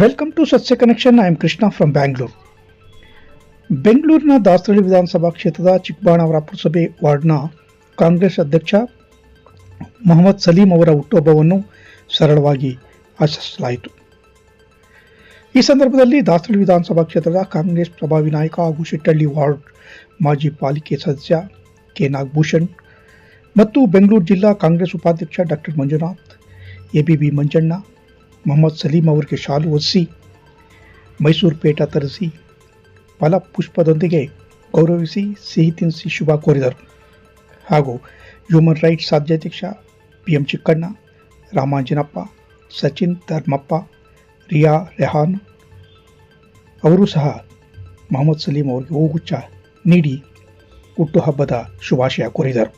Welcome to ಸತ್ಯ connection. I am Krishna from Bangalore. ಬೆಂಗಳೂರಿನ ದಾಸರಳ್ಳಿ ವಿಧಾನಸಭಾ ಕ್ಷೇತ್ರದ ಚಿಕ್ಕಬಾಣಾವರ ಪುರಸಭೆ ವಾರ್ಡ್ನ ಕಾಂಗ್ರೆಸ್ ಅಧ್ಯಕ್ಷ ಮೊಹಮ್ಮದ್ ಸಲೀಂ ಅವರ ಹುಟ್ಟುಹಬ್ಬವನ್ನು ಸರಳವಾಗಿ ಆಚರಿಸಲಾಯಿತು. ಈ ಸಂದರ್ಭದಲ್ಲಿ ದಾಸರಳ್ಳಿ ವಿಧಾನಸಭಾ ಕ್ಷೇತ್ರದ ಕಾಂಗ್ರೆಸ್ ಪ್ರಭಾವಿ ನಾಯಕ ಹಾಗೂ ಶಿಟ್ಟಳ್ಳಿ ವಾರ್ಡ್ ಮಾಜಿ ಪಾಲಿಕೆ ಸದಸ್ಯ ಕೆ ನಾಗಭೂಷಣ್ ಮತ್ತು ಬೆಂಗಳೂರು ಜಿಲ್ಲಾ ಕಾಂಗ್ರೆಸ್ ಉಪಾಧ್ಯಕ್ಷ ಡಾಕ್ಟರ್ ಮಂಜುನಾಥ್, ಎಬಿಬಿ ಮಂಜಣ್ಣ ಮೊಹಮ್ಮದ್ ಸಲೀಂ ಅವರಿಗೆ ಶಾಲು ಹೊದಿಸಿ ಮೈಸೂರು ಪೇಟ ತರಿಸಿ ಫಲ ಪುಷ್ಪದೊಂದಿಗೆ ಗೌರವಿಸಿ ಸಿಹಿ ತಿನ್ನಿಸಿ ಶುಭ ಕೋರಿದರು. ಹಾಗೂ ಹ್ಯೂಮನ್ ರೈಟ್ಸ್ ರಾಜ್ಯಾಧ್ಯಕ್ಷ PM ಚಿಕ್ಕಣ್ಣ, ರಾಮಾಂಜನಪ್ಪ, ಸಚಿನ್ ಧರ್ಮಪ್ಪ, ರಿಯಾ ರೆಹಾನ್ ಅವರು ಸಹ ಮೊಹಮ್ಮದ್ ಸಲೀಂ ಅವರಿಗೆ ಹೂಗುಚ್ಛ ನೀಡಿ ಹುಟ್ಟುಹಬ್ಬದ ಶುಭಾಶಯ ಕೋರಿದರು.